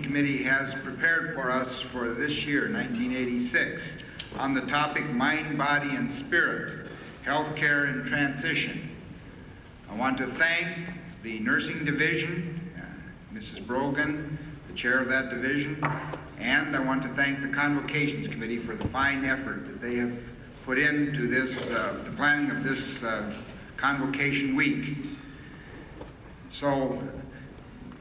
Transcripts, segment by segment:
Committee has prepared for us for this year, 1986, on the topic Mind, Body, and Spirit, Healthcare and Transition. I want to thank the Nursing Division, Mrs. Brogan, the chair of that division, and I want to thank the Convocations Committee for the fine effort that they have put into this, the planning of this Convocation Week. So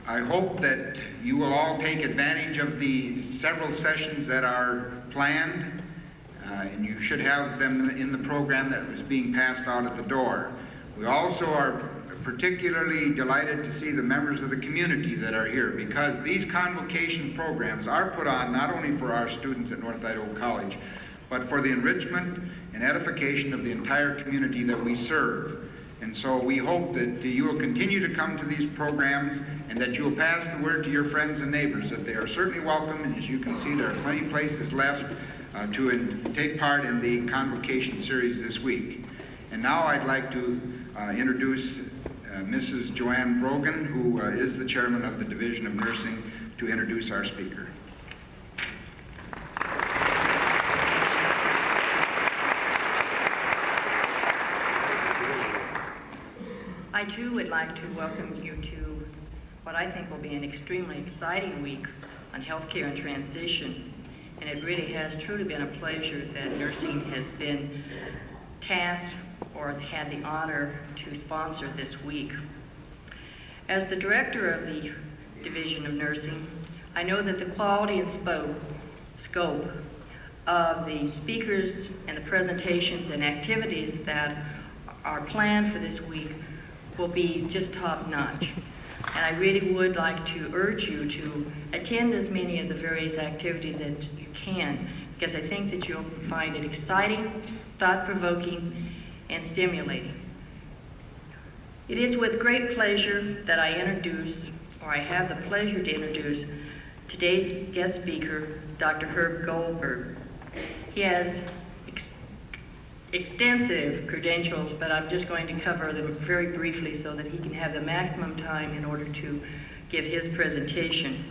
I hope that you will all take advantage of the several sessions that are planned, and you should have them in the program that was being passed out at the door. We also are particularly delighted to see the members of the community that are here, because these convocation programs are put on not only for our students at North Idaho College, but for the enrichment and edification of the entire community that we serve. And so we hope that you will continue to come to these programs and that you will pass the word to your friends and neighbors that they are certainly welcome, and as you can see, there are plenty of places left to take part in the convocation series this week. And now I'd like to introduce Mrs. Joanne Brogan, who is the chairman of the Division of Nursing, to introduce our speaker. I too would like to welcome you to what I think will be an extremely exciting week on healthcare and transition. And it really has truly been a pleasure that nursing has been tasked or had the honor to sponsor this week. As the director of the Division of Nursing, I know that the quality and scope of the speakers and the presentations and activities that are planned for this week will be just top-notch. And I really would like to urge you to attend as many of the various activities as you can, because I think that you'll find it exciting, thought-provoking, and stimulating. It is with great pleasure that I have the pleasure to introduce today's guest speaker, Dr. Herb Goldberg. He has extensive credentials, but I'm just going to cover them very briefly so that he can have the maximum time in order to give his presentation.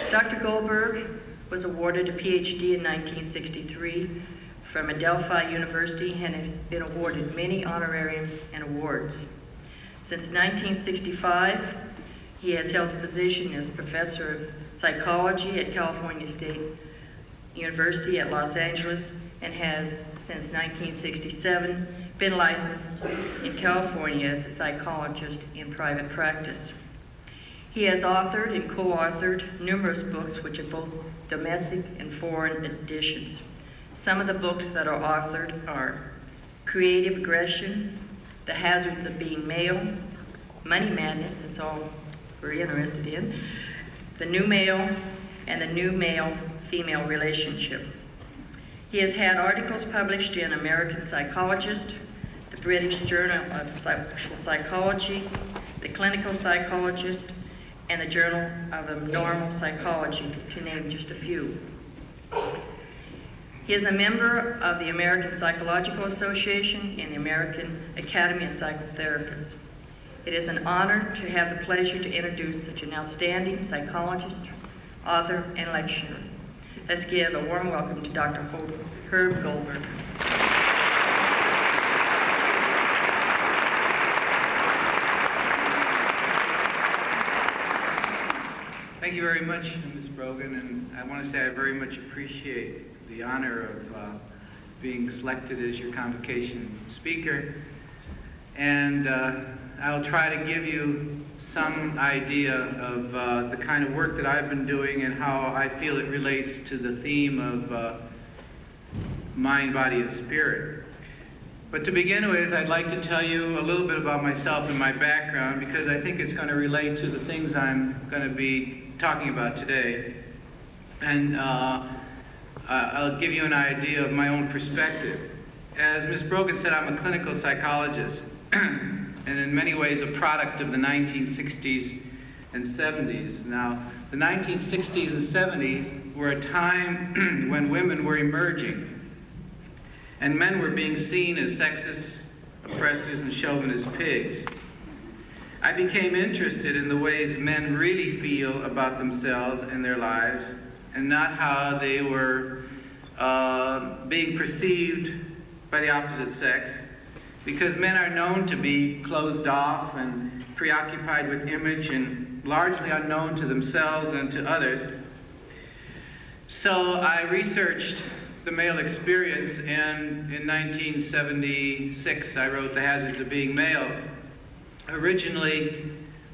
Dr. Goldberg was awarded a PhD in 1963 from Adelphi University and has been awarded many honorariums and awards. Since 1965, he has held a position as professor of psychology at California State University at Los Angeles, and has since 1967 been licensed in California as a psychologist in private practice. He has authored and co-authored numerous books which are both domestic and foreign editions. Some of the books that are authored are Creative Aggression, The Hazards of Being Male, Money Madness, that's all we're interested in, The New Male, and The New Male-Female Relationship. He has had articles published in American Psychologist, the British Journal of Social Psychology, the Clinical Psychologist, and the Journal of Abnormal Psychology, to name just a few. He is a member of the American Psychological Association and the American Academy of Psychotherapists. It is an honor to have the pleasure to introduce such an outstanding psychologist, author, and lecturer. Let's give a warm welcome to Dr. Herb Goldberg. Thank you very much, Ms. Brogan, and I want to say I very much appreciate the honor of being selected as your convocation speaker. And I'll try to give you some idea of the kind of work that I've been doing and how I feel it relates to the theme of mind, body, and spirit. But to begin with, I'd like to tell you a little bit about myself and my background, because I think it's going to relate to the things I'm going to be talking about today. And I'll give you an idea of my own perspective. As Ms. Brogan said, I'm a clinical psychologist, and in many ways a product of the 1960s and 70s. Now, the 1960s and 70s were a time when women were emerging, and men were being seen as sexist, oppressors, and chauvinist pigs. I became interested in the ways men really feel about themselves and their lives, and not how they were being perceived by the opposite sex, because men are known to be closed off and preoccupied with image and largely unknown to themselves and to others. So I researched the male experience, and in 1976 I wrote The Hazards of Being Male, originally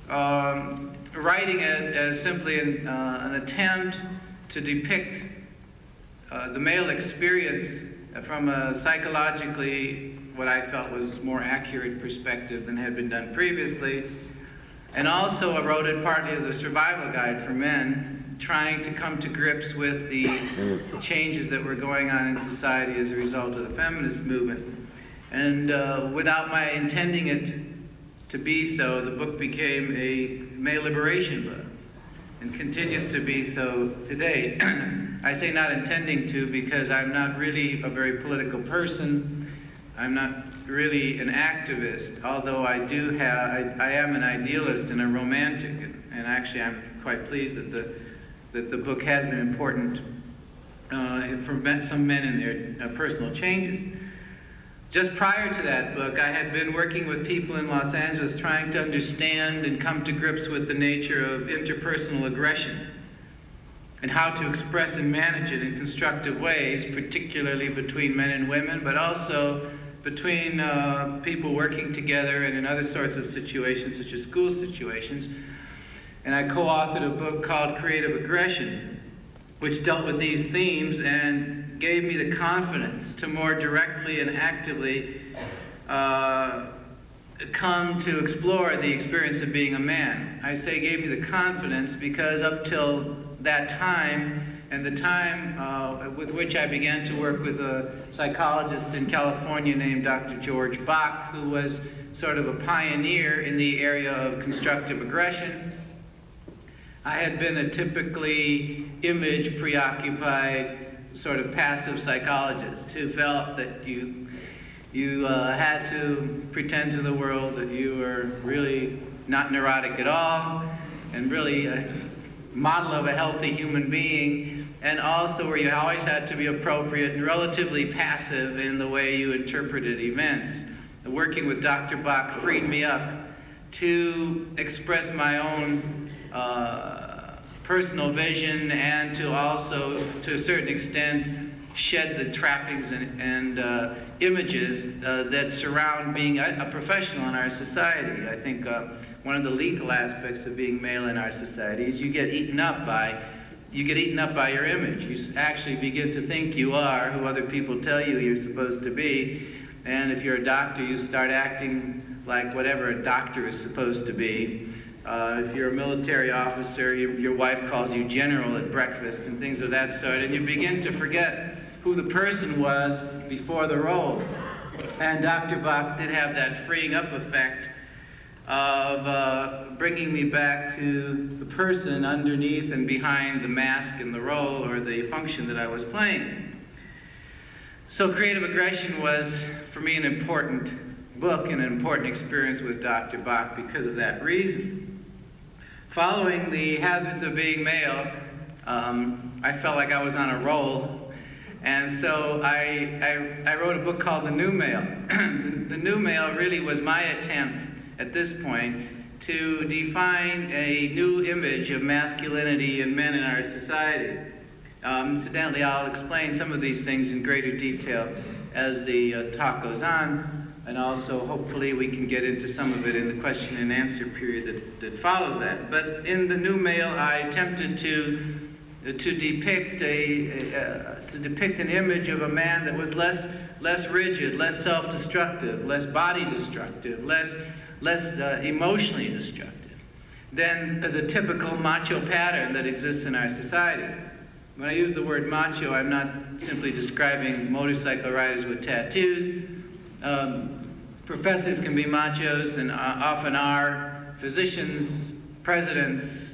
writing it as simply an attempt to depict the male experience from a psychologically, what I felt was more accurate perspective than had been done previously. And also I wrote it partly as a survival guide for men, trying to come to grips with the changes that were going on in society as a result of the feminist movement. And without my intending it to be so, the book became a male liberation book, and continues to be so today. I say not intending to because I'm not really a very political person. I'm not really an activist, although I am an idealist and a romantic, and actually I'm quite pleased that the book has been important for some men in their personal changes. Just prior to that book, I had been working with people in Los Angeles trying to understand and come to grips with the nature of interpersonal aggression and how to express and manage it in constructive ways, particularly between men and women, but also between people working together and in other sorts of situations, such as school situations. And I co-authored a book called Creative Aggression, which dealt with these themes and gave me the confidence to more directly and actively come to explore the experience of being a man. I say gave me the confidence because up till that time, and the time with which I began to work with a psychologist in California named Dr. George Bach, who was sort of a pioneer in the area of constructive aggression, I had been a typically image preoccupied sort of passive psychologist who felt that you had to pretend to the world that you were really not neurotic at all, and really a model of a healthy human being, and also where you always had to be appropriate and relatively passive in the way you interpreted events. Working with Dr. Bach freed me up to express my own personal vision, and to also, to a certain extent, shed the trappings and images that surround being a professional in our society. I think one of the lethal aspects of being male in our society is you get eaten up by your image. You actually begin to think you are who other people tell you you're supposed to be, and if you're a doctor, you start acting like whatever a doctor is supposed to be. If you're a military officer, your wife calls you general at breakfast and things of that sort, and you begin to forget who the person was before the role. And Dr. Bach did have that freeing up effect of bringing me back to the person underneath and behind the mask and the role or the function that I was playing. So Creative Aggression was, for me, an important book and an important experience with Dr. Bach because of that reason. Following The Hazards of Being Male, I felt like I was on a roll, and so I wrote a book called The New Male. The New Male really was my attempt at this point to define a new image of masculinity in men in our society. Incidentally, I'll explain some of these things in greater detail as the talk goes on. And also, hopefully, we can get into some of it in the question and answer period that follows that. But in The New Male, I attempted to depict an image of a man that was less rigid, less self-destructive, less body-destructive, less emotionally destructive than the typical macho pattern that exists in our society. When I use the word macho, I'm not simply describing motorcycle riders with tattoos. Professors can be machos and often are. Physicians, presidents,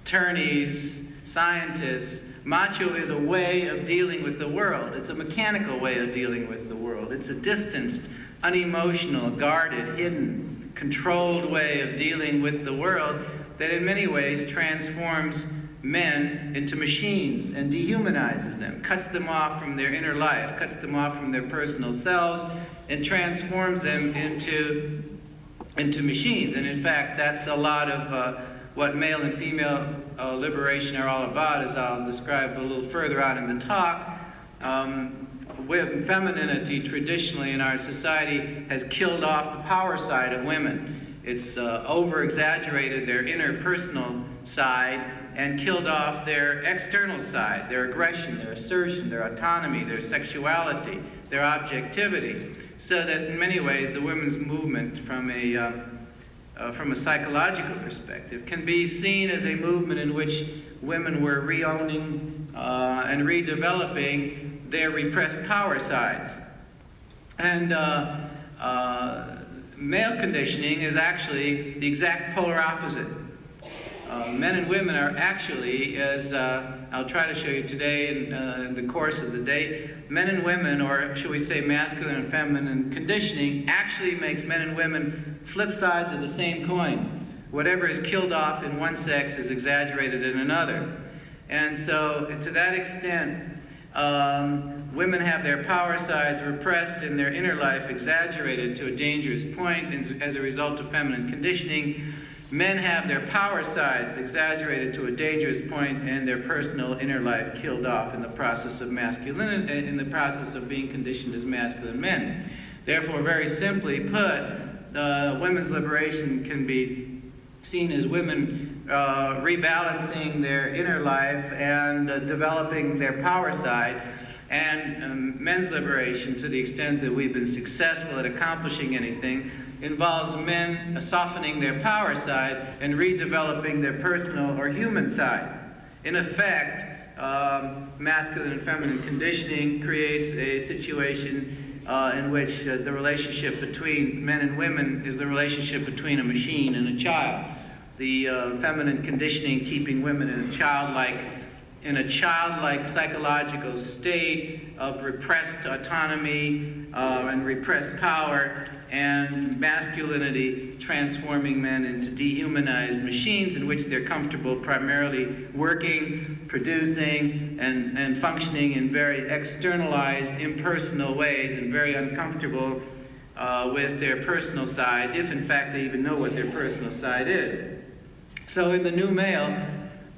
attorneys, scientists. Macho is a way of dealing with the world. It's a mechanical way of dealing with the world. It's a distanced, unemotional, guarded, hidden controlled way of dealing with the world that in many ways transforms men into machines and dehumanizes them, cuts them off from their inner life, cuts them off from their personal selves, and transforms them into machines. And in fact, that's a lot of what male and female liberation are all about, as I'll describe a little further on in the talk. Femininity traditionally in our society has killed off the power side of women. It's over-exaggerated their interpersonal side and killed off their external side, their aggression, their assertion, their autonomy, their sexuality, their objectivity. So that in many ways the women's movement from a psychological perspective can be seen as a movement in which women were re-owning and redeveloping their repressed power sides. And male conditioning is actually the exact polar opposite. Men and women are actually, as I'll try to show you today in the course of the day, men and women, or should we say masculine and feminine conditioning, actually makes men and women flip sides of the same coin. Whatever is killed off in one sex is exaggerated in another. And so, to that extent, women have their power sides repressed and their inner life exaggerated to a dangerous point as a result of feminine conditioning. Men have their power sides exaggerated to a dangerous point and their personal inner life killed off in the process of masculinity, in the process of being conditioned as masculine men. Therefore, very simply put, women's liberation can be seen as women rebalancing their inner life and developing their power side, and men's liberation, to the extent that we've been successful at accomplishing anything, involves men softening their power side and redeveloping their personal or human side. In effect, masculine and feminine conditioning creates a situation in which the relationship between men and women is the relationship between a machine and a child. The feminine conditioning keeping women in a childlike psychological state of repressed autonomy and repressed power, and masculinity transforming men into dehumanized machines in which they're comfortable primarily working, producing, and functioning in very externalized, impersonal ways, and very uncomfortable with their personal side, if in fact they even know what their personal side is. So in the new male,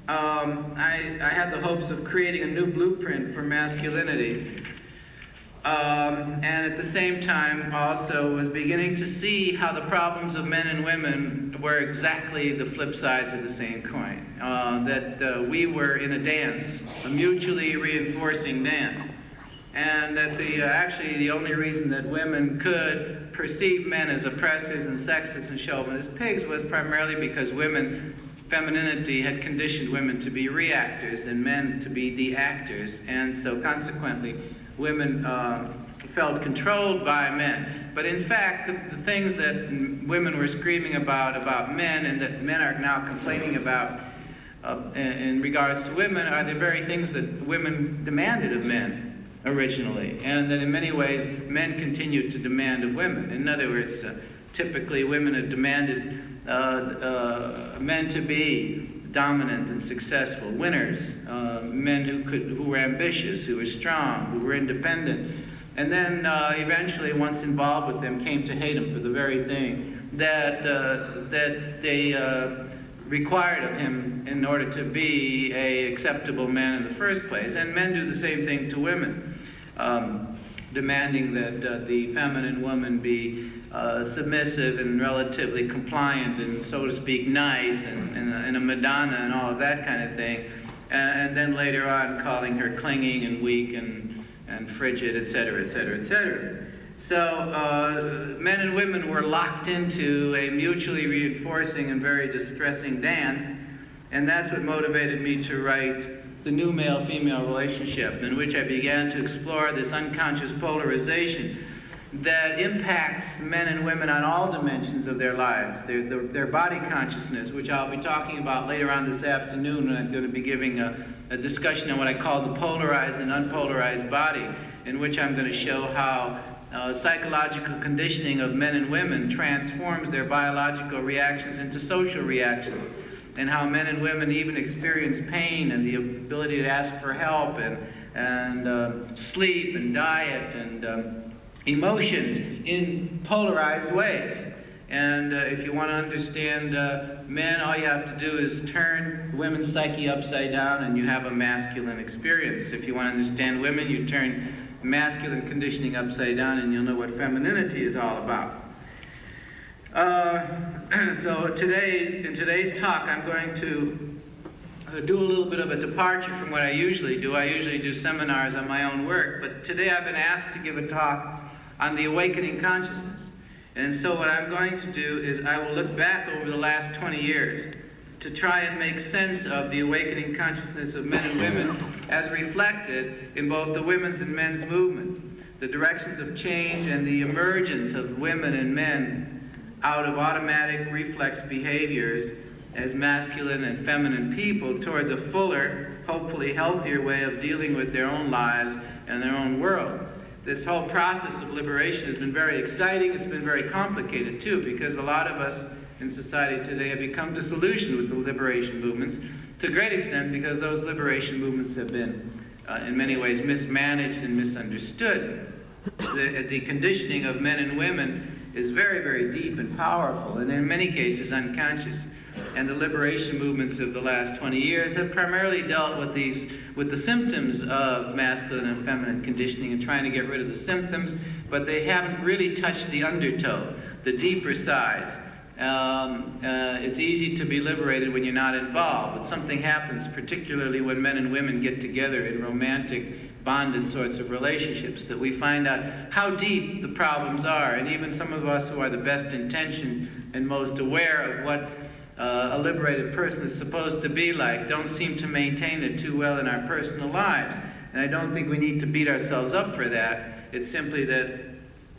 I had the hopes of creating a new blueprint for masculinity. And at the same time also was beginning to see how the problems of men and women were exactly the flip sides of the same coin. That we were in a dance, a mutually reinforcing dance. And that actually the only reason that women could perceive men as oppressors and sexists and chauvinist pigs was primarily because femininity had conditioned women to be reactors and men to be the actors. And so consequently, women felt controlled by men. But in fact, the things that women were screaming about men and that men are now complaining about in regards to women are the very things that women demanded of men originally, and that in many ways men continued to demand of women. In other words, typically women had demanded men to be dominant and successful, winners, men who were ambitious, who were strong, who were independent, and then eventually, once involved with them, came to hate them for the very thing that they required of him in order to be an acceptable man in the first place. And men do the same thing to women, demanding that the feminine woman be submissive and relatively compliant and, so to speak, nice and a Madonna and all of that kind of thing, and then later on calling her clinging and weak and frigid, etc., etc., etc. So men and women were locked into a mutually reinforcing and very distressing dance, and that's what motivated me to write The New Male-Female Relationship, in which I began to explore this unconscious polarization that impacts men and women on all dimensions of their lives. Their body consciousness, which I'll be talking about later on this afternoon, when I'm going to be giving a discussion on what I call the polarized and unpolarized body, in which I'm going to show how psychological conditioning of men and women transforms their biological reactions into social reactions, and how men and women even experience pain and the ability to ask for help and sleep and diet and emotions in polarized ways. And if you want to understand men, all you have to do is turn women's psyche upside down and you have a masculine experience. If you want to understand women, you turn masculine conditioning upside down and you'll know what femininity is all about. So today, in today's talk, I'm going to do a little bit of a departure from what I usually do. I usually do seminars on my own work, but today I've been asked to give a talk on the awakening consciousness. And so what I'm going to do is I will look back over the last 20 years to try and make sense of the awakening consciousness of men and women as reflected in both the women's and men's movement, the directions of change and the emergence of women and men out of automatic reflex behaviors as masculine and feminine people towards a fuller, hopefully healthier way of dealing with their own lives and their own world. This whole process of liberation has been very exciting. It's been very complicated too, because a lot of us in society today have become disillusioned with the liberation movements, to a great extent because those liberation movements have been in many ways mismanaged and misunderstood. The conditioning of men and women is very, very deep and powerful, and in many cases unconscious. And the liberation movements of the last 20 years have primarily dealt with the symptoms of masculine and feminine conditioning and trying to get rid of the symptoms, but they haven't really touched the undertow, the deeper sides. It's easy to be liberated when you're not involved, but something happens, particularly when men and women get together in romantic, bonded sorts of relationships, that we find out how deep the problems are. And even some of us who are the best intentioned and most aware of what a liberated person is supposed to be like don't seem to maintain it too well in our personal lives. And I don't think we need to beat ourselves up for that. It's simply that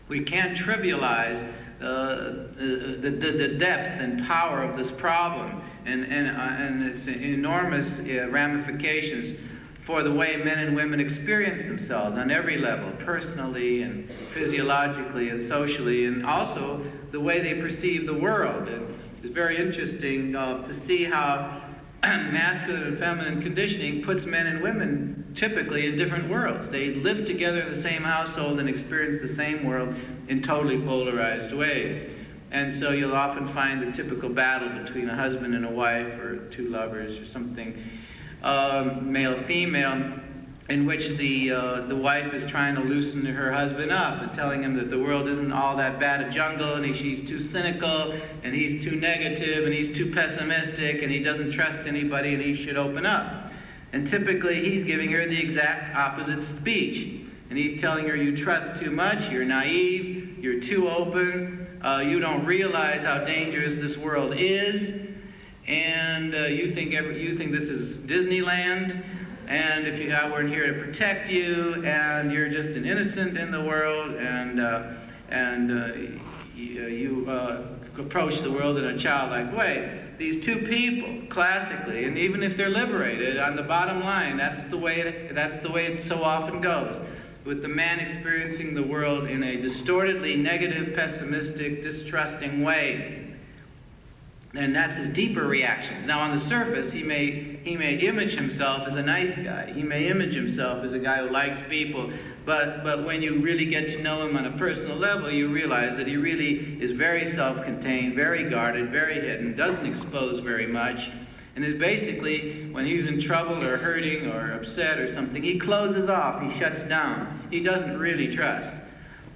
we can't trivialize the depth and power of this problem and its enormous ramifications for the way men and women experience themselves on every level, personally and physiologically and socially, and also the way they perceive the world. And it's very interesting to see how masculine and feminine conditioning puts men and women typically in different worlds. They live together in the same household and experience the same world in totally polarized ways. And so you'll often find the typical battle between a husband and a wife, or two lovers or something, male-female, in which the wife is trying to loosen her husband up and telling him that the world isn't all that bad a jungle, and she's too cynical, and he's too negative, and he's too pessimistic, and he doesn't trust anybody, and he should open up. And typically he's giving her the exact opposite speech. And he's telling her, you trust too much, you're naive, you're too open, you don't realize how dangerous this world is, and you think this is Disneyland, and if I weren't here to protect you, and you're just an innocent in the world, and you approach the world in a childlike way. These two people, classically, and even if they're liberated, on the bottom line, that's the way it so often goes, with the man experiencing the world in a distortedly negative, pessimistic, distrusting way. And that's his deeper reactions. Now, on the surface, he may image himself as a nice guy. He may image himself as a guy who likes people. But when you really get to know him on a personal level, you realize that he really is very self-contained, very guarded, very hidden, doesn't expose very much, and is basically, when he's in trouble or hurting or upset or something, he closes off, he shuts down. He doesn't really trust.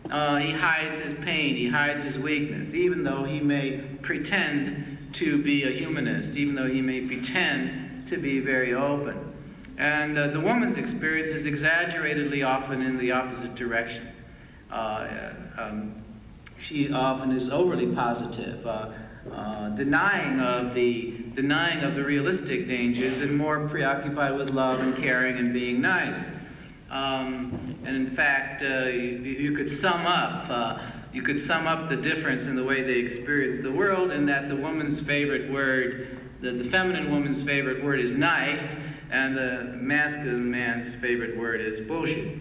He hides his pain, he hides his weakness, even though he may pretend to be a humanist, even though he may pretend to be very open. And the woman's experience is exaggeratedly often in the opposite direction. She often is overly positive, denying of the realistic dangers, and more preoccupied with love and caring and being nice. And in fact, you could sum up the difference in the way they experience the world, in that the woman's favorite word, the feminine woman's favorite word is nice, and the masculine man's favorite word is bullshit.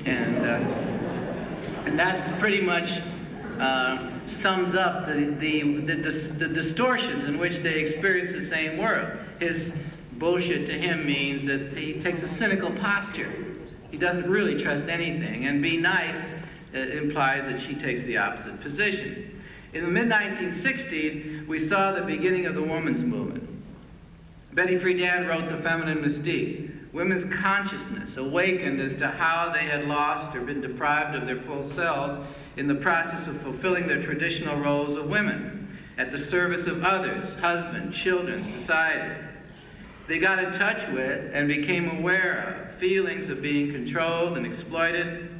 And And that's pretty much sums up the distortions in which they experience the same world. His bullshit to him means that he takes a cynical posture. He doesn't really trust anything, and be nice implies that she takes the opposite position. In the mid-1960s, we saw the beginning of the women's movement. Betty Friedan wrote The Feminine Mystique. Women's consciousness awakened as to how they had lost or been deprived of their full selves in the process of fulfilling their traditional roles of women at the service of others, husband, children, society. They got in touch with and became aware of feelings of being controlled and exploited,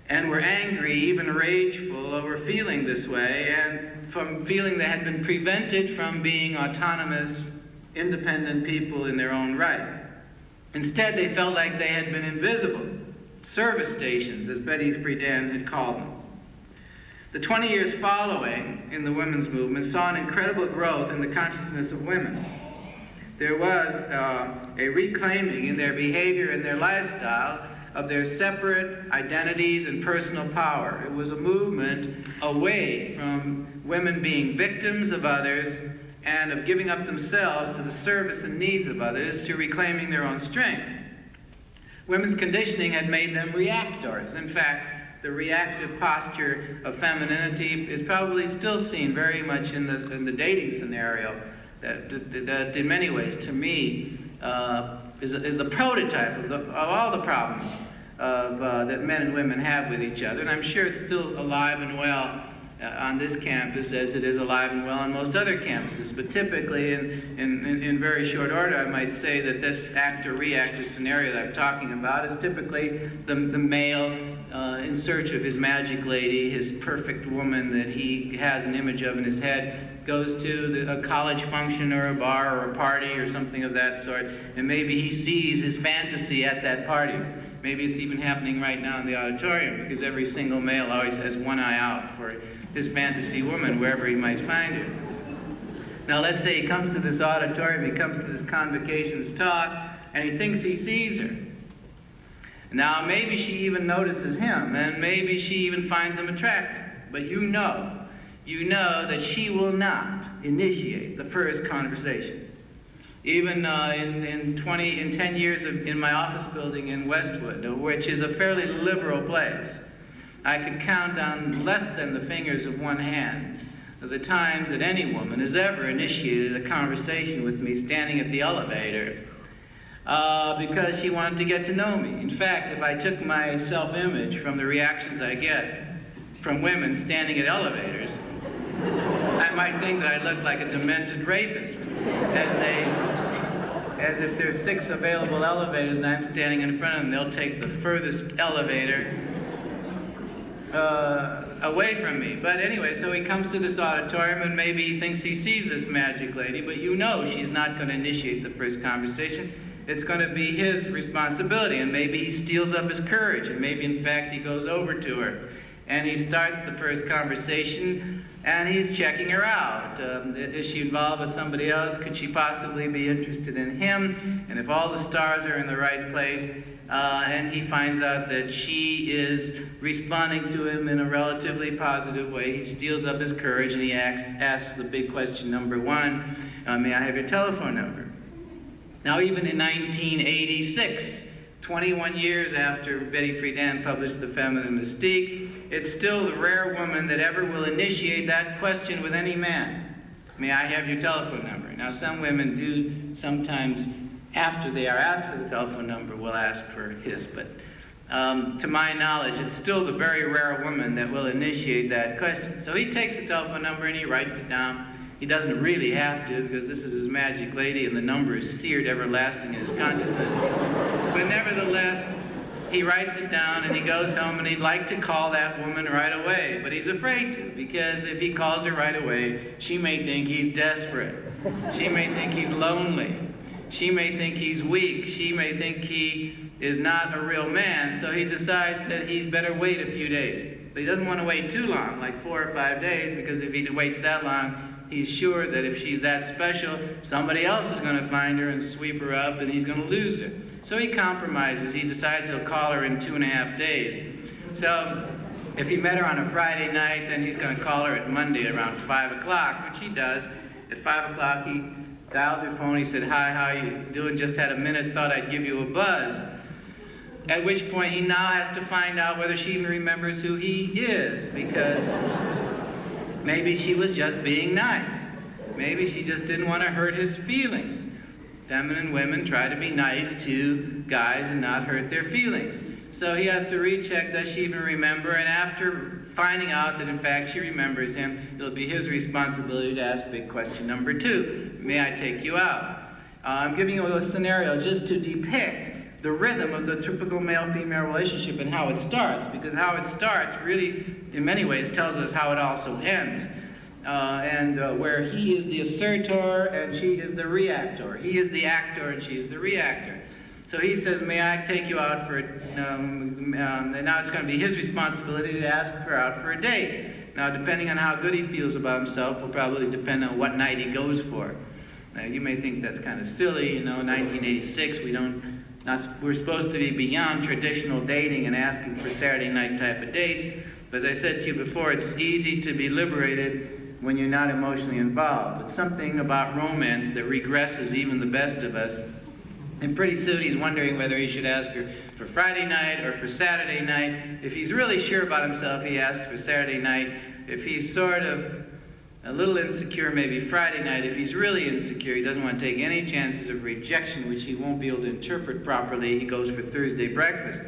and were angry, even rageful, over feeling this way, and from feeling they had been prevented from being autonomous, independent people in their own right. Instead, they felt like they had been invisible, service stations, as Betty Friedan had called them. The 20 years following in the women's movement saw an incredible growth in the consciousness of women. There was a reclaiming in their behavior and their lifestyle of their separate identities and personal power. It was a movement away from women being victims of others and of giving up themselves to the service and needs of others, to reclaiming their own strength. Women's conditioning had made them reactors. In fact, the reactive posture of femininity is probably still seen very much in the dating scenario that in many ways, to me, is the prototype of all the problems that men and women have with each other. And I'm sure it's still alive and well on this campus, as it is alive and well on most other campuses. But typically, in very short order, I might say that this actor-reactor scenario that I'm talking about is typically the male in search of his magic lady, his perfect woman that he has an image of in his head, goes to a college function or a bar or a party or something of that sort, and maybe he sees his fantasy at that party. Maybe it's even happening right now in the auditorium, because every single male always has one eye out for his fantasy woman, wherever he might find her. Now let's say he comes to this auditorium, he comes to this convocations talk, and he thinks he sees her. Now maybe she even notices him, and maybe she even finds him attractive, but you know that she will not initiate the first conversation. Even in 10 years in my office building in Westwood, which is a fairly liberal place, I could count on less than the fingers of one hand the times that any woman has ever initiated a conversation with me standing at the elevator because she wanted to get to know me. In fact, if I took my self-image from the reactions I get from women standing at elevators, I might think that I look like a demented rapist, as if there's 6 available elevators and I'm standing in front of them, they'll take the furthest elevator away from me. But anyway, so he comes to this auditorium and maybe he thinks he sees this magic lady, but you know she's not going to initiate the first conversation. It's going to be his responsibility, and maybe he steals up his courage, and maybe in fact he goes over to her and he starts the first conversation and he's checking her out. Is she involved with somebody else? Could she possibly be interested in him? And if all the stars are in the right place, and he finds out that she is responding to him in a relatively positive way, he steals up his courage and he asks the big question number 1, may I have your telephone number? Now, even in 1986, 21 years after Betty Friedan published The Feminine Mystique, it's still the rare woman that ever will initiate that question with any man. May I have your telephone number? Now, some women do sometimes, after they are asked for the telephone number, will ask for his, but to my knowledge, it's still the very rare woman that will initiate that question. So he takes the telephone number and he writes it down. He doesn't really have to, because this is his magic lady and the number is seared everlasting in his consciousness. But nevertheless, he writes it down and he goes home and he'd like to call that woman right away. But he's afraid to, because if he calls her right away, she may think he's desperate. She may think he's lonely. She may think he's weak. She may think he is not a real man. So he decides that he's better wait a few days. But he doesn't want to wait too long, like 4 or 5 days, because if he waits that long, he's sure that if she's that special, somebody else is going to find her and sweep her up, and he's going to lose her. So he compromises. He decides he'll call her in 2.5 days. So if he met her on a Friday night, then he's going to call her at Monday around 5 o'clock, which he does. At 5 o'clock, he dials her phone. He said, "Hi, how you doing? Just had a minute, thought I'd give you a buzz." At which point, he now has to find out whether she even remembers who he is, because maybe she was just being nice. Maybe she just didn't want to hurt his feelings. Feminine women try to be nice to guys and not hurt their feelings. So he has to recheck, does she even remember? And after finding out that in fact she remembers him, it'll be his responsibility to ask big question number 2. May I take you out? I'm giving you a little scenario just to depict the rhythm of the typical male-female relationship and how it starts, because how it starts really, in many ways, tells us how it also ends. Where he is the assertor and she is the reactor. He is the actor and she is the reactor. So he says, may I take you out for, and now it's going to be his responsibility to ask her out for a date. Now, depending on how good he feels about himself will probably depend on what night he goes for. Now, you may think that's kind of silly, 1986, we're supposed to be beyond traditional dating and asking for Saturday night type of dates. But as I said to you before, it's easy to be liberated when you're not emotionally involved. It's something about romance that regresses even the best of us. And pretty soon he's wondering whether he should ask her for Friday night or for Saturday night. If he's really sure about himself, he asks for Saturday night. If he's sort of a little insecure, maybe Friday night. If he's really insecure, he doesn't want to take any chances of rejection, which he won't be able to interpret properly, he goes for Thursday breakfast.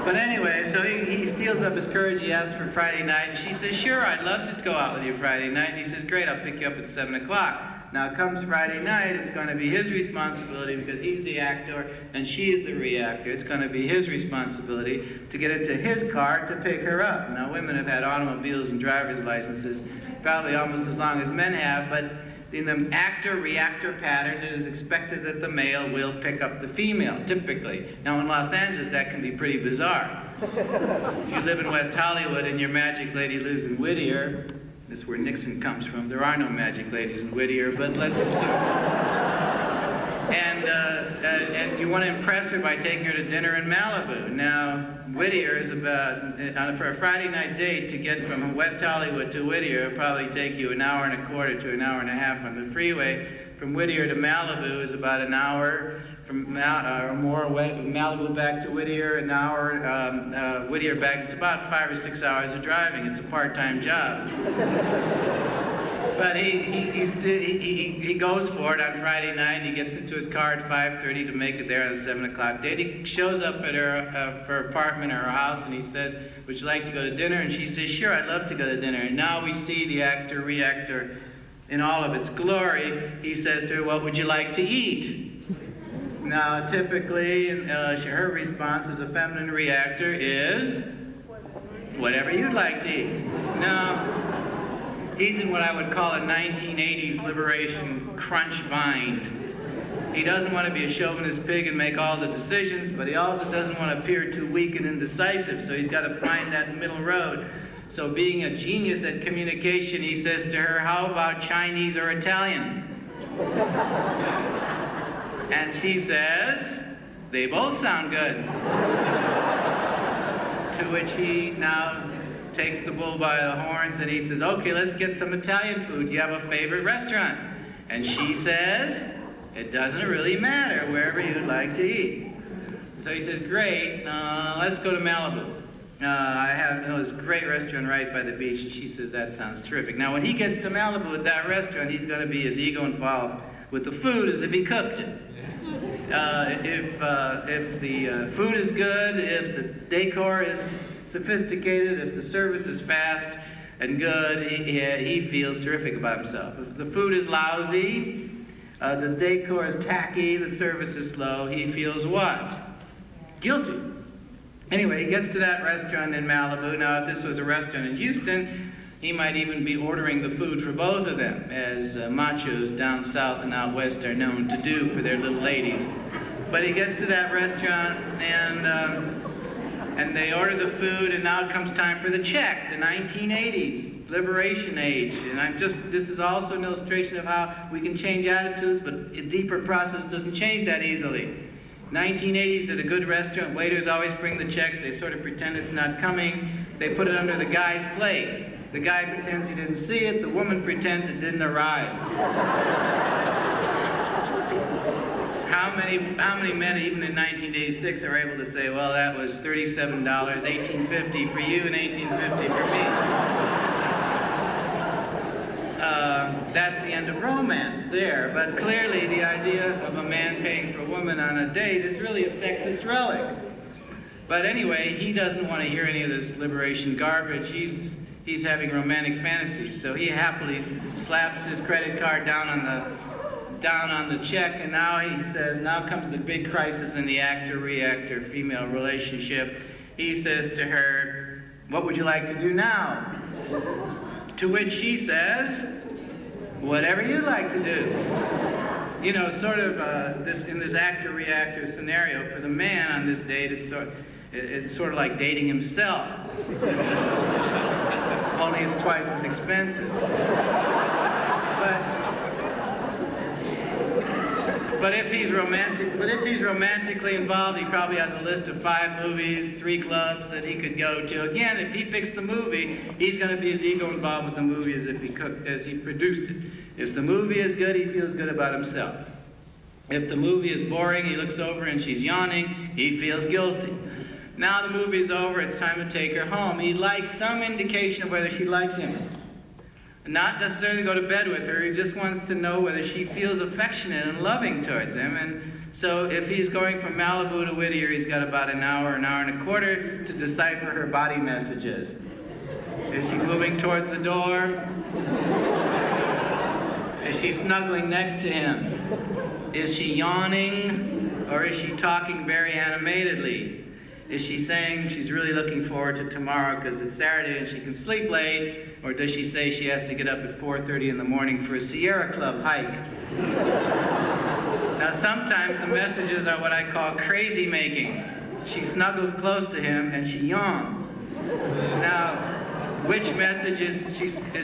But anyway, so he steals up his courage, he asks for Friday night, and she says, sure, I'd love to go out with you Friday night. And he says, great, I'll pick you up at 7 o'clock. Now, comes Friday night, it's going to be his responsibility, because he's the actor and she is the reactor. It's going to be his responsibility to get into his car to pick her up. Now, women have had automobiles and driver's licenses probably almost as long as men have, but in the actor-reactor pattern, it is expected that the male will pick up the female, typically. Now, in Los Angeles, that can be pretty bizarre. If you live in West Hollywood and your magic lady lives in Whittier, this is where Nixon comes from. There are no magic ladies in Whittier, but let's assume. And you want to impress her by taking her to dinner in Malibu. Now, Whittier is about, for a Friday night date, to get from West Hollywood to Whittier, it'll probably take you an hour and a quarter to an hour and a half on the freeway. From Whittier to Malibu is about an hour. From Malibu back to Whittier, an hour. Whittier back, it's about 5 or 6 hours of driving. It's a part-time job. But he goes for it on Friday night, and he gets into his car at 5:30 to make it there on a 7 o'clock date. He shows up at her apartment or her house, and he says, would you like to go to dinner? And she says, sure, I'd love to go to dinner. And now we see the actor-reactor in all of its glory. He says to her, what would you like to eat? Now, typically, her response as a feminine reactor is, whatever you'd like to eat. Now, he's in what I would call a 1980s liberation crunch bind. He doesn't want to be a chauvinist pig and make all the decisions, but he also doesn't want to appear too weak and indecisive, so he's got to find that middle road. So being a genius at communication, he says to her, how about Chinese or Italian? And she says, they both sound good. To which he now takes the bull by the horns and he says, okay, let's get some Italian food. Do you have a favorite restaurant? And she says, it doesn't really matter, wherever you'd like to eat. So he says, great, let's go to Malibu. I have this great restaurant right by the beach. And she says, that sounds terrific. Now, when he gets to Malibu at that restaurant, he's going to be as ego involved with the food as if he cooked it. If the food is good, if the decor is sophisticated, if the service is fast and good, he feels terrific about himself. If the food is lousy, the decor is tacky, the service is slow, he feels what? Guilty. Anyway, he gets to that restaurant in Malibu. Now, if this was a restaurant in Houston, he might even be ordering the food for both of them, as machos down south and out west are known to do for their little ladies. But he gets to that restaurant, and they order the food, and now it comes time for the check, the 1980s, liberation age. And this is also an illustration of how we can change attitudes, but a deeper process doesn't change that easily. 1980s at a good restaurant, waiters always bring the checks. They sort of pretend it's not coming. They put it under the guy's plate. The guy pretends he didn't see it. The woman pretends it didn't arrive. How many men, even in 1986, are able to say, well, that was $37, $18.50 for you and $18.50 for me? That's the end of romance there. But clearly, the idea of a man paying for a woman on a date is really a sexist relic. But anyway, he doesn't want to hear any of this liberation garbage. He's having romantic fantasies, so he happily slaps his credit card down on the check, and now he says, now comes the big crisis in the actor-reactor female relationship. He says to her, what would you like to do now? To which she says, whatever you'd like to do. You know, sort of in this actor-reactor scenario, for the man on this date, it's sort of like dating himself. Only it's twice as expensive. But if he's romantically involved, he probably has a list of 5 movies, 3 clubs that he could go to. Again, if he picks the movie, he's going to be as ego involved with the movie as if he produced it. If the movie is good, he feels good about himself. If the movie is boring, he looks over and she's yawning, he feels guilty. Now the movie's over, it's time to take her home. He'd like some indication of whether she likes him. Not necessarily go to bed with her, he just wants to know whether she feels affectionate and loving towards him. And so if he's going from Malibu to Whittier, he's got about an hour and a quarter to decipher her body messages. Is she moving towards the door? Is she snuggling next to him? Is she yawning? Or is she talking very animatedly? Is she saying she's really looking forward to tomorrow because it's Saturday and she can sleep late? Or does she say she has to get up at 4:30 in the morning for a Sierra Club hike? Now sometimes the messages are what I call crazy making. She snuggles close to him and she yawns. Now, which message is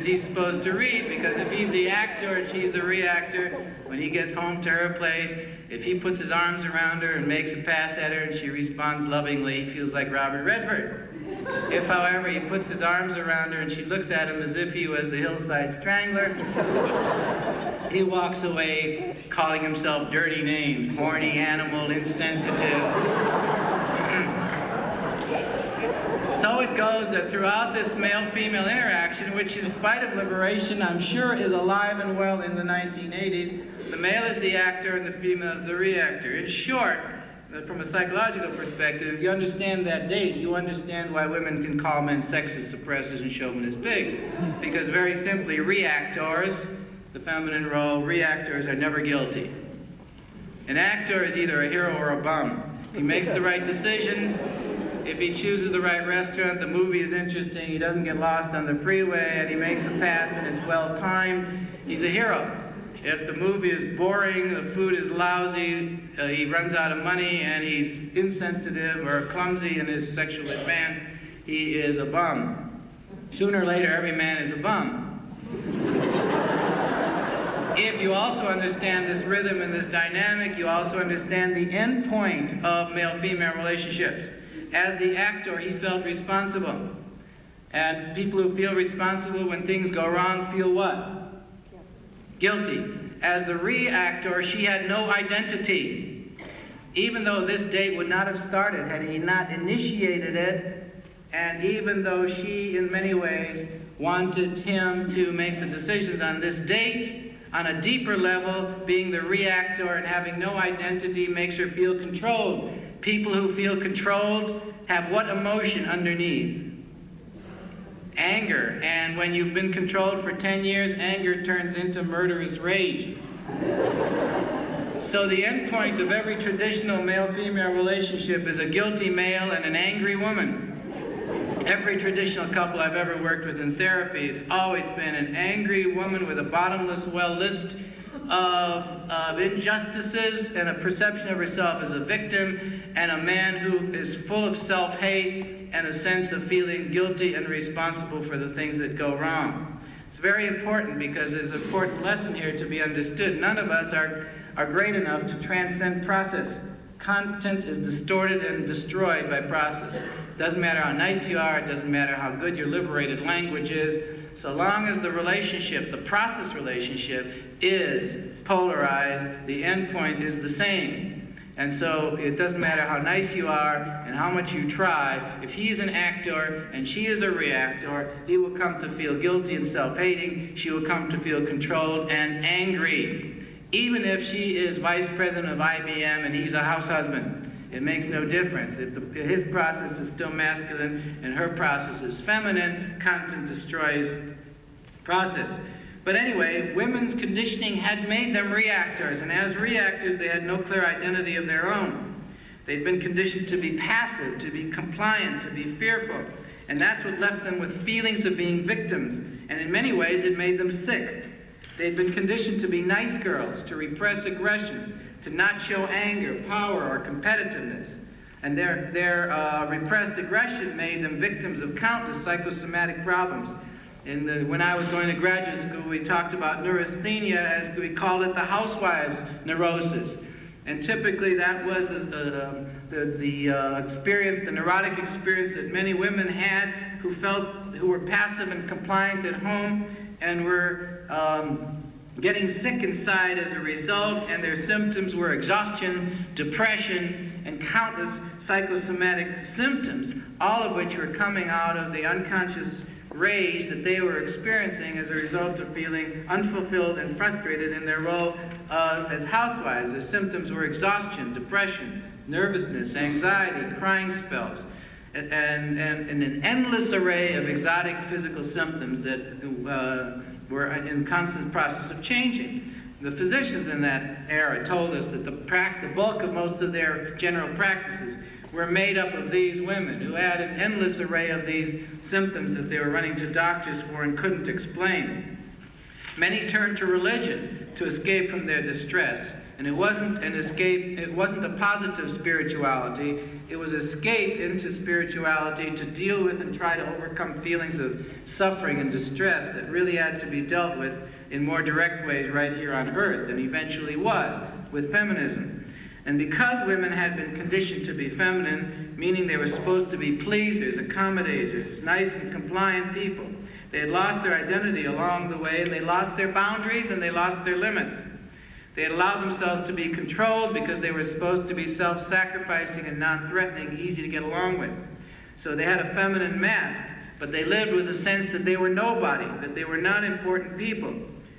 he supposed to read? Because if he's the actor and she's the reactor, when he gets home to her place, if he puts his arms around her and makes a pass at her and she responds lovingly, he feels like Robert Redford. If, however, he puts his arms around her and she looks at him as if he was the Hillside Strangler, he walks away calling himself dirty names, horny, animal, insensitive. So it goes that throughout this male-female interaction, which in spite of liberation, I'm sure is alive and well in the 1980s, the male is the actor and the female is the reactor. In short, from a psychological perspective, if you understand that date, you understand why women can call men sexist, suppressors, and chauvinist pigs. Because very simply, reactors, the feminine role, reactors are never guilty. An actor is either a hero or a bum. He makes the right decisions. If he chooses the right restaurant, the movie is interesting, he doesn't get lost on the freeway, and he makes a pass and it's well-timed, he's a hero. If the movie is boring, the food is lousy, he runs out of money, and he's insensitive or clumsy in his sexual advance, he is a bum. Sooner or later, every man is a bum. If you also understand this rhythm and this dynamic, you also understand the end point of male-female relationships. As the actor, he felt responsible. And people who feel responsible when things go wrong feel what? Guilty. As the reactor, she had no identity. Even though this date would not have started had he not initiated it, and even though she, in many ways, wanted him to make the decisions on this date, on a deeper level, being the reactor and having no identity makes her feel controlled. People who feel controlled have what emotion underneath? Anger. And when you've been controlled for 10 years, anger turns into murderous rage. So the end point of every traditional male-female relationship is a guilty male and an angry woman. Every traditional couple I've ever worked with in therapy, it's always been an angry woman with a bottomless well list of injustices and a perception of herself as a victim, and a man who is full of self-hate and a sense of feeling guilty and responsible for the things that go wrong. It's very important because there's an important lesson here to be understood. None of us are great enough to transcend process. Content is distorted and destroyed by process. Doesn't matter how nice you are, it doesn't matter how good your liberated language is, so long as the relationship, the process relationship, is polarized, the end point is the same. And so it doesn't matter how nice you are and how much you try, if he's an actor and she is a reactor, he will come to feel guilty and self-hating, she will come to feel controlled and angry. Even if she is vice president of IBM and he's a house husband, it makes no difference. If his process is still masculine and her process is feminine, content destroys process. But anyway, women's conditioning had made them reactors, and as reactors, they had no clear identity of their own. They'd been conditioned to be passive, to be compliant, to be fearful, and that's what left them with feelings of being victims, and in many ways, it made them sick. They'd been conditioned to be nice girls, to repress aggression, to not show anger, power, or competitiveness. And their repressed aggression made them victims of countless psychosomatic problems. When I was going to graduate school, we talked about neurasthenia, as we called it, the housewives' neurosis. And typically that was the experience, the neurotic experience that many women had who were passive and compliant at home and were getting sick inside as a result, and their symptoms were exhaustion, depression, and countless psychosomatic symptoms, all of which were coming out of the unconscious rage that they were experiencing as a result of feeling unfulfilled and frustrated in their role as housewives. Their symptoms were exhaustion, depression, nervousness, anxiety, crying spells, and an endless array of exotic physical symptoms that were in constant process of changing. The physicians in that era told us that the bulk of most of their general practices were made up of these women who had an endless array of these symptoms that they were running to doctors for and couldn't explain. Many turned to religion to escape from their distress, and it wasn't an escape, it wasn't a positive spirituality, it was escape into spirituality to deal with and try to overcome feelings of suffering and distress that really had to be dealt with in more direct ways right here on earth, and eventually was, with feminism. And because women had been conditioned to be feminine, meaning they were supposed to be pleasers, accommodators, nice and compliant people, they had lost their identity along the way, and they lost their boundaries and they lost their limits. They had allowed themselves to be controlled because they were supposed to be self-sacrificing and non-threatening, easy to get along with. So they had a feminine mask, but they lived with a sense that they were nobody, that they were not important people.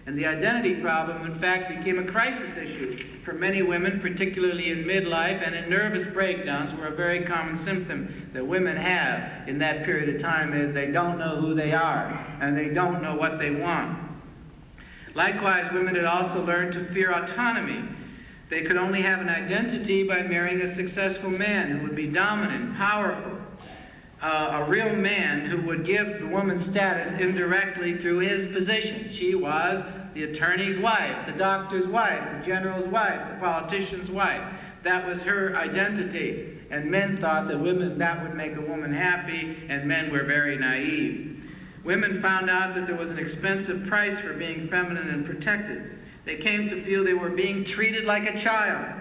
And the identity problem, in fact, became a crisis issue for many women, particularly in midlife, and in nervous breakdowns were a very common symptom that women have in that period of time is they don't know who they are, and they don't know what they want. Likewise, women had also learned to fear autonomy. They could only have an identity by marrying a successful man who would be dominant, powerful, a real man who would give the woman status indirectly through his position. She was the attorney's wife, the doctor's wife, the general's wife, the politician's wife. That was her identity. And men thought that that would make a woman happy, and men were very naive. Women found out that there was an expensive price for being feminine and protected. They came to feel they were being treated like a child,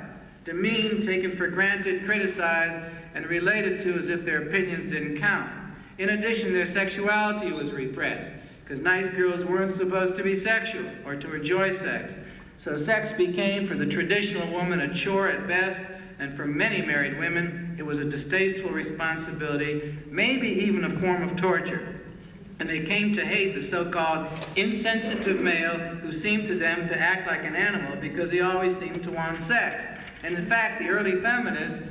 demeaned, taken for granted, criticized, and related to as if their opinions didn't count. In addition, their sexuality was repressed, because nice girls weren't supposed to be sexual or to enjoy sex. So sex became, for the traditional woman, a chore at best, and for many married women, it was a distasteful responsibility, maybe even a form of torture. And they came to hate the so-called insensitive male who seemed to them to act like an animal because he always seemed to want sex. And in fact, the early feminists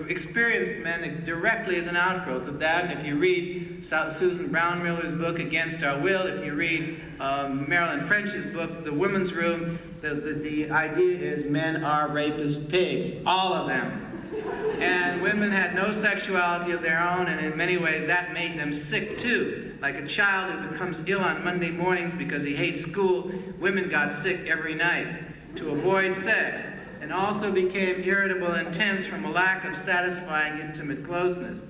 experienced men directly as an outgrowth of that. And if you read Susan Brownmiller's book, Against Our Will, if you read Marilyn French's book, The Women's Room, the idea is men are rapist pigs, all of them. And women had no sexuality of their own, and in many ways that made them sick too. Like a child who becomes ill on Monday mornings because he hates school, women got sick every night to avoid sex, and also became irritable and tense from a lack of satisfying intimate closeness.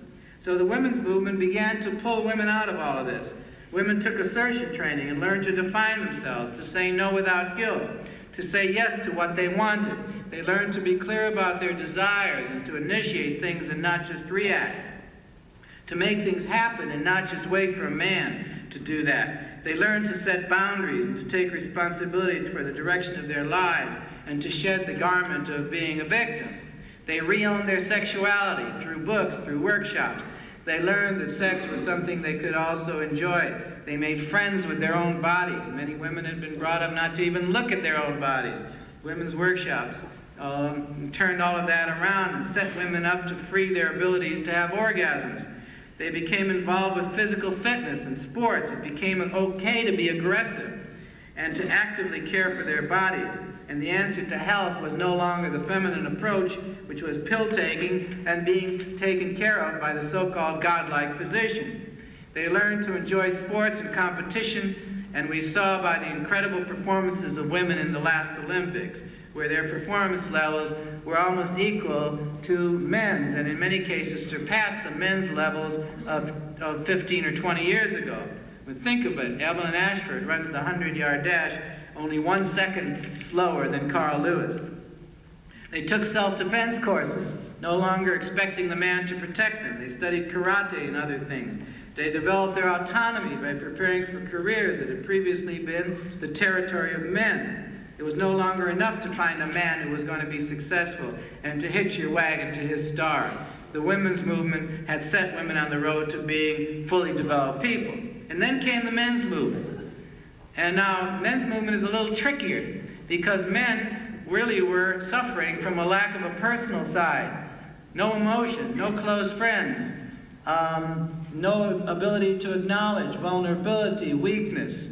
So the women's movement began to pull women out of all of this. Women took assertion training and learned to define themselves, to say no without guilt, to say yes to what they wanted, They learned to be clear about their desires and to initiate things and not just react. To make things happen and not just wait for a man to do that. They learned to set boundaries and to take responsibility for the direction of their lives and to shed the garment of being a victim. They re-owned their sexuality through books, through workshops. They learned that sex was something they could also enjoy. They made friends with their own bodies. Many women had been brought up not to even look at their own bodies. Women's workshops turned all of that around and set women up to free their abilities to have orgasms. They became involved with physical fitness and sports. It became okay to be aggressive and to actively care for their bodies. And the answer to health was no longer the feminine approach, which was pill-taking and being taken care of by the so-called godlike physician. They learned to enjoy sports and competition, and we saw by the incredible performances of women in the last Olympics, where their performance levels were almost equal to men's, and in many cases surpassed the men's levels of 15 or 20 years ago. But think of it, Evelyn Ashford runs the 100-yard dash only 1 second slower than Carl Lewis. They took self-defense courses, no longer expecting the man to protect them. They studied karate and other things. They developed their autonomy by preparing for careers that had previously been the territory of men. It was no longer enough to find a man who was going to be successful and to hitch your wagon to his star. The women's movement had set women on the road to being fully developed people. And then came the men's movement. And now, men's movement is a little trickier because men really were suffering from a lack of a personal side. No emotion, no close friends, no ability to acknowledge vulnerability, weakness,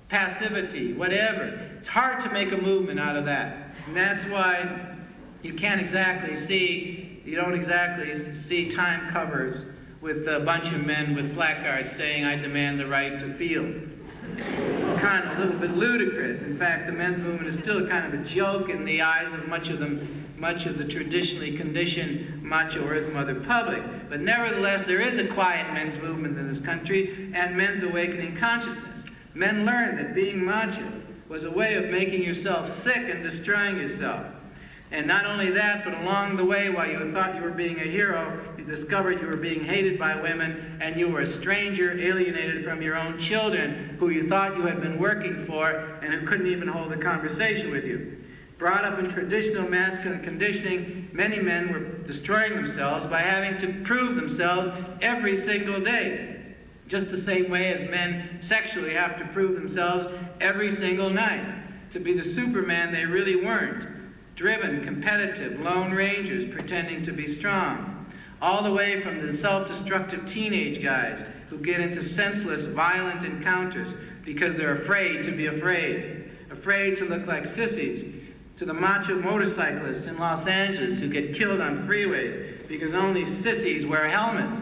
passivity, whatever. It's hard to make a movement out of that. And that's why you don't exactly see time covers with a bunch of men with placards saying, "I demand the right to feel." It's kind of a little bit ludicrous. In fact, the men's movement is still kind of a joke in the eyes of much of the traditionally conditioned macho Earth Mother public. But nevertheless, there is a quiet men's movement in this country and men's awakening consciousness. Men learned that being macho was a way of making yourself sick and destroying yourself. And not only that, but along the way, while you thought you were being a hero, you discovered you were being hated by women, and you were a stranger, alienated from your own children, who you thought you had been working for, and who couldn't even hold a conversation with you. Brought up in traditional masculine conditioning, many men were destroying themselves by having to prove themselves every single day. Just the same way as men sexually have to prove themselves every single night to be the Superman they really weren't. Driven, competitive, lone rangers pretending to be strong. All the way from the self-destructive teenage guys who get into senseless, violent encounters because they're afraid to be afraid. Afraid to look like sissies. To the macho motorcyclists in Los Angeles who get killed on freeways because only sissies wear helmets.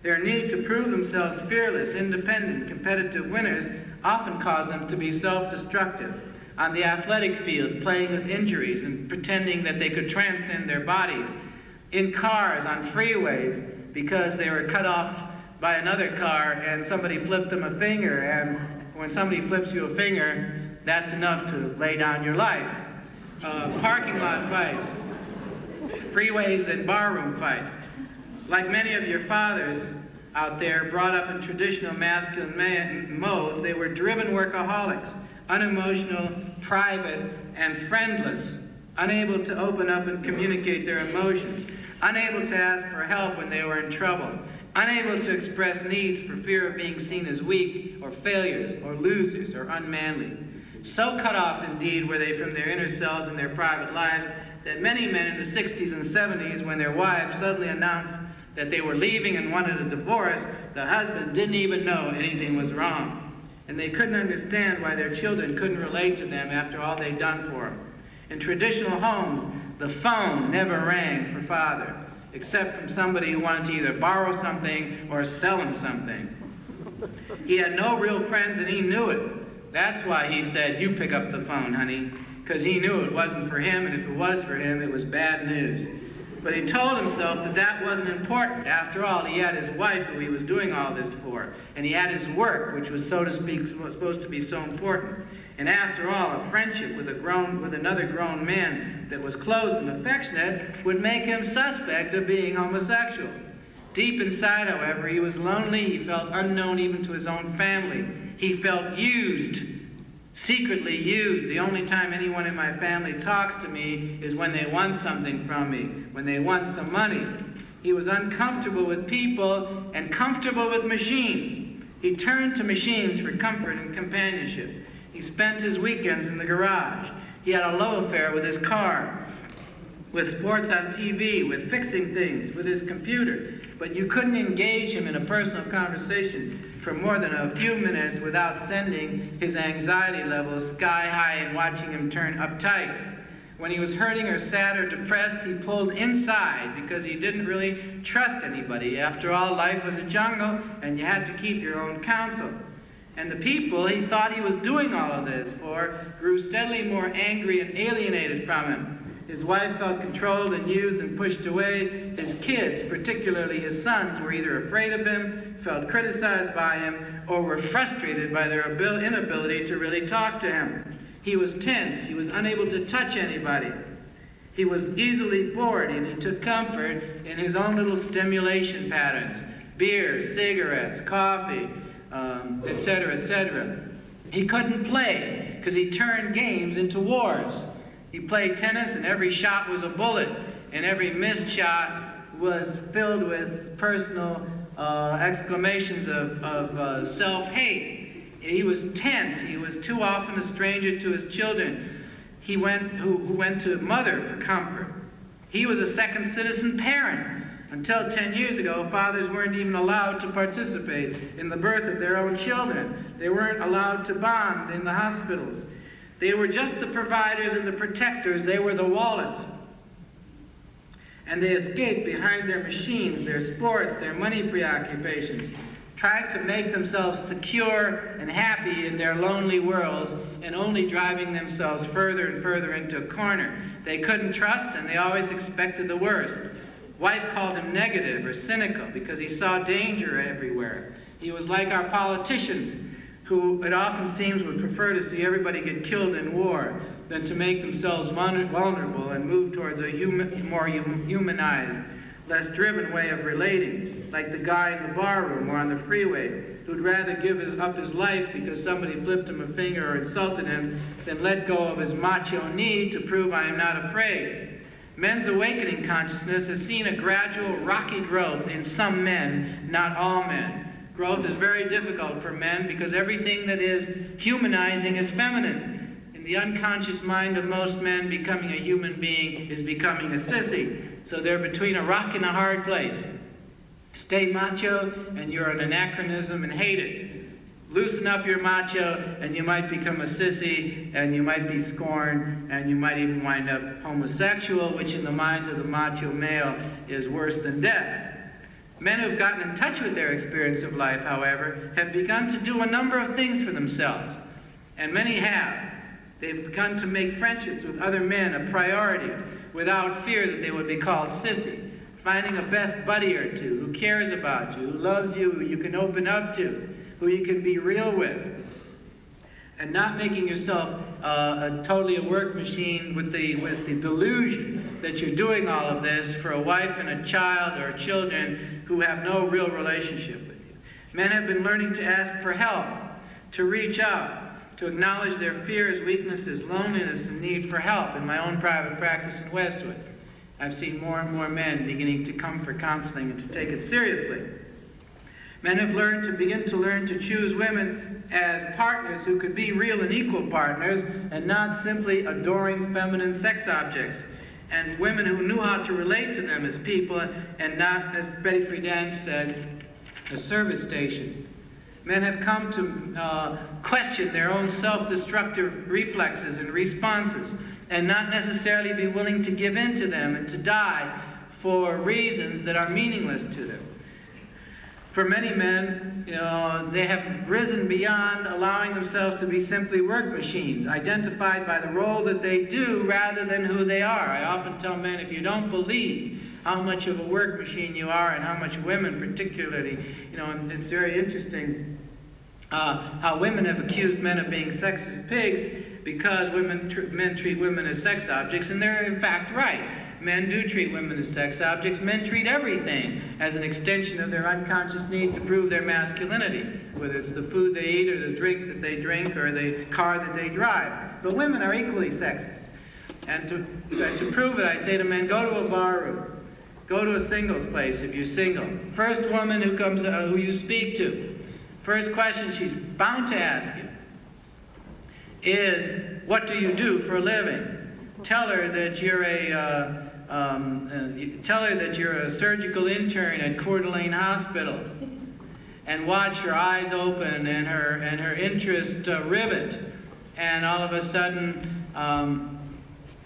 Their need to prove themselves fearless, independent, competitive winners often cause them to be self-destructive. On the athletic field, playing with injuries and pretending that they could transcend their bodies. In cars, on freeways, because they were cut off by another car and somebody flipped them a finger, and when somebody flips you a finger, that's enough to lay down your life. Parking lot fights, freeways and barroom fights. Like many of your fathers out there brought up in traditional masculine modes, they were driven workaholics. Unemotional, private, and friendless, unable to open up and communicate their emotions, unable to ask for help when they were in trouble, unable to express needs for fear of being seen as weak or failures or losers or unmanly. So cut off, indeed, were they from their inner selves and their private lives that many men in the 60s and 70s, when their wives suddenly announced that they were leaving and wanted a divorce, the husband didn't even know anything was wrong. And they couldn't understand why their children couldn't relate to them after all they'd done for them. In traditional homes, the phone never rang for father, except from somebody who wanted to either borrow something or sell him something. He had no real friends and he knew it. That's why he said, "You pick up the phone, honey," because he knew it wasn't for him, and if it was for him, it was bad news. But he told himself that that wasn't important. After all, he had his wife who he was doing all this for, and he had his work, which was, so to speak, supposed to be so important. And after all, a friendship with another grown man that was close and affectionate would make him suspect of being homosexual. Deep inside, however, he was lonely. He felt unknown even to his own family. He felt used, secretly used. The only time anyone in my family talks to me is when they want something from me, when they want some money. He was uncomfortable with people and comfortable with machines. He turned to machines for comfort and companionship. He spent his weekends in the garage. He had a love affair with his car, with sports on TV, with fixing things, with his computer. But you couldn't engage him in a personal conversation for more than a few minutes without sending his anxiety levels sky high and watching him turn uptight. When he was hurting or sad or depressed, he pulled inside because he didn't really trust anybody. After all, life was a jungle, and you had to keep your own counsel. And the people he thought he was doing all of this for grew steadily more angry and alienated from him. His wife felt controlled and used and pushed away. His kids, particularly his sons, were either afraid of him, felt criticized by him, or were frustrated by their inability to really talk to him. He was tense. He was unable to touch anybody. He was easily bored, and he took comfort in his own little stimulation patterns: beer, cigarettes, coffee, etc., etc. He couldn't play because he turned games into wars. He played tennis, and every shot was a bullet, and every missed shot was filled with personal exclamations of self-hate. He was tense. He was too often a stranger to his children. Who went to mother for comfort. He was a second citizen parent. Until 10 years ago, fathers weren't even allowed to participate in the birth of their own children. They weren't allowed to bond in the hospitals. They were just the providers and the protectors. They were the wallets. And they escaped behind their machines, their sports, their money preoccupations, tried to make themselves secure and happy in their lonely worlds, and only driving themselves further and further into a corner. They couldn't trust, and they always expected the worst. Wife called him negative or cynical because he saw danger everywhere. He was like our politicians, who it often seems would prefer to see everybody get killed in war than to make themselves vulnerable and move towards a more humanized, less driven way of relating, like the guy in the barroom or on the freeway who'd rather give up his life because somebody flipped him a finger or insulted him than let go of his macho need to prove I am not afraid. Men's awakening consciousness has seen a gradual, rocky growth in some men, not all men. Growth is very difficult for men because everything that is humanizing is feminine. In the unconscious mind of most men, becoming a human being is becoming a sissy. So they're between a rock and a hard place. Stay macho and you're an anachronism and hate it. Loosen up your macho and you might become a sissy, and you might be scorned, and you might even wind up homosexual, which in the minds of the macho male is worse than death. Men who've gotten in touch with their experience of life, however, have begun to do a number of things for themselves. And many have. They've begun to make friendships with other men a priority without fear that they would be called sissy. Finding a best buddy or two who cares about you, who loves you, who you can open up to, who you can be real with. And not making yourself totally a work machine with the delusion that you're doing all of this for a wife and a child or children who have no real relationship with you. Men have been learning to ask for help, to reach out, to acknowledge their fears, weaknesses, loneliness, and need for help. In my own private practice in Westwood, I've seen more and more men beginning to come for counseling and to take it seriously. Men have begun to learn to choose women as partners who could be real and equal partners and not simply adoring feminine sex objects. And women who knew how to relate to them as people and not, as Betty Friedan said, a service station. Men have come to question their own self-destructive reflexes and responses and not necessarily be willing to give in to them and to die for reasons that are meaningless to them. For many men, they have risen beyond allowing themselves to be simply work machines, identified by the role that they do rather than who they are. I often tell men, if you don't believe how much of a work machine you are and how much women particularly, and it's very interesting. how women have accused men of being sexist pigs because men treat women as sex objects, and they're in fact right. Men do treat women as sex objects. Men treat everything as an extension of their unconscious need to prove their masculinity, whether it's the food they eat or the drink that they drink or the car that they drive. But women are equally sexist. And to prove it, I'd say to men, go to a bar room. Go to a singles place if you're single. First woman who you speak to, first question she's bound to ask you is, what do you do for a living? Tell her that you're a surgical intern at Coeur d'Alene Hospital, and watch her eyes open and her interest rivet, and all of a sudden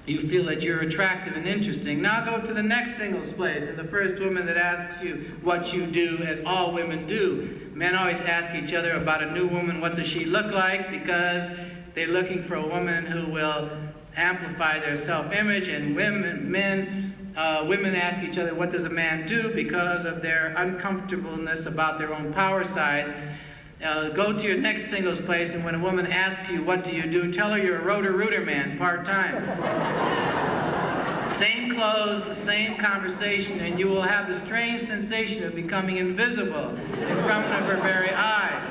you feel that you're attractive and interesting. Now go to the next singles place, and the first woman that asks you what you do, as all women do. Men always ask each other about a new woman, what does she look like, because they're looking for a woman who will amplify their self-image, and women ask each other, what does a man do, because of their uncomfortableness about their own power sides. Go to your next singles place, and when a woman asks you, what do you do, tell her you're a rotor-rooter man, part-time. Same clothes, same conversation, and you will have the strange sensation of becoming invisible in front of her very eyes.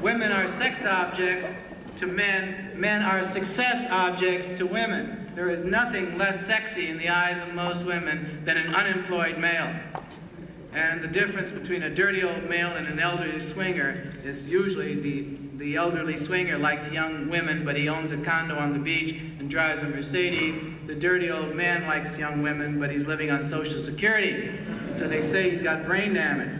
Women are sex objects to men. Men are success objects to women. There is nothing less sexy in the eyes of most women than an unemployed male. And the difference between a dirty old male and an elderly swinger is usually the elderly swinger likes young women, but he owns a condo on the beach and drives a Mercedes. The dirty old man likes young women, but he's living on Social Security. So they say he's got brain damage.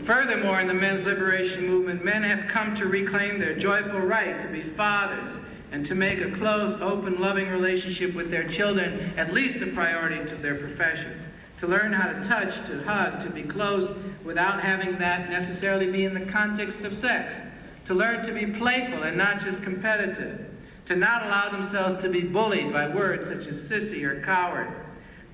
Furthermore, in the men's liberation movement, men have come to reclaim their joyful right to be fathers and to make a close, open, loving relationship with their children at least a priority to their profession. To learn how to touch, to hug, to be close without having that necessarily be in the context of sex. To learn to be playful and not just competitive. To not allow themselves to be bullied by words such as sissy or coward.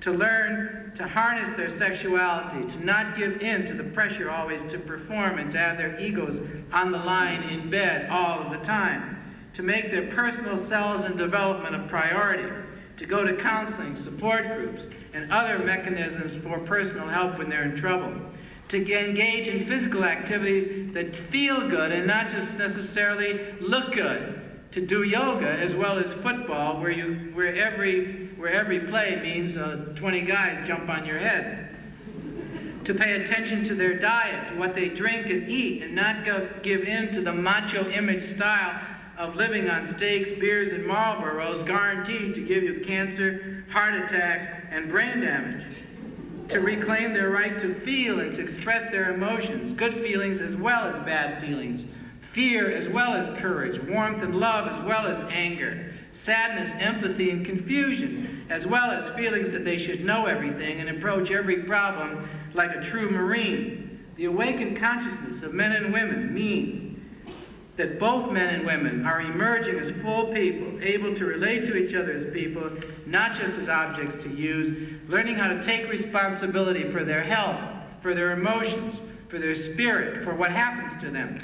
To learn to harness their sexuality, to not give in to the pressure always to perform and to have their egos on the line in bed all of the time. To make their personal selves and development a priority. To go to counseling, support groups, and other mechanisms for personal help when they're in trouble. To engage in physical activities that feel good and not just necessarily look good. To do yoga as well as football, where every play means 20 guys jump on your head. To pay attention to their diet, to what they drink and eat, and not give in to the macho image style of living on steaks, beers, and Marlboros, guaranteed to give you cancer, heart attacks, and brain damage. To reclaim their right to feel and to express their emotions, good feelings as well as bad feelings, fear as well as courage, warmth and love as well as anger, sadness, empathy, and confusion, as well as feelings that they should know everything and approach every problem like a true Marine. The awakened consciousness of men and women means that both men and women are emerging as full people, able to relate to each other as people, not just as objects to use, learning how to take responsibility for their health, for their emotions, for their spirit, for what happens to them.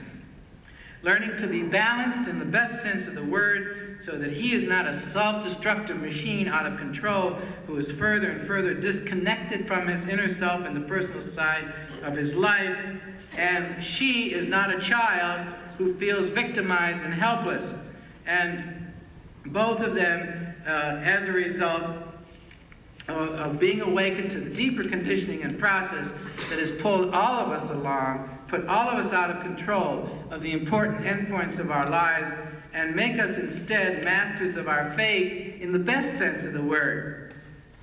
Learning to be balanced in the best sense of the word, so that he is not a self-destructive machine out of control who is further and further disconnected from his inner self and the personal side of his life, and she is not a child who feels victimized and helpless. And both of them, as a result of being awakened to the deeper conditioning and process that has pulled all of us along, put all of us out of control of the important endpoints of our lives, and make us instead masters of our fate in the best sense of the word,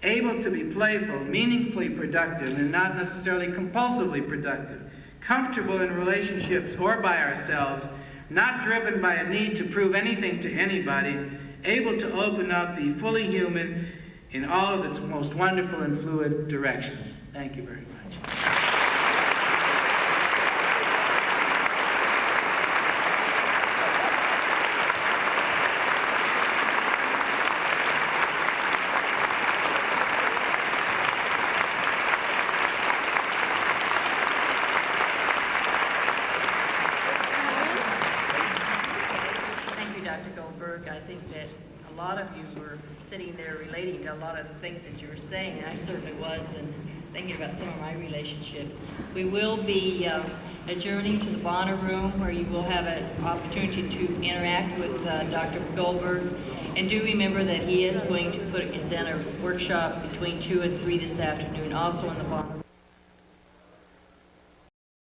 able to be playful, meaningfully productive, and not necessarily compulsively productive, comfortable in relationships or by ourselves, not driven by a need to prove anything to anybody, able to open up, be fully human in all of its most wonderful and fluid directions. Thank you very much. Dr. Goldberg. I think that a lot of you were sitting there relating to a lot of the things that you were saying, and I certainly was, and thinking about some of my relationships. We will be adjourning to the Bonner Room, where you will have an opportunity to interact with Dr. Goldberg. And do remember that he is going to present a workshop between 2 and 3 this afternoon, also in the Bonner Room.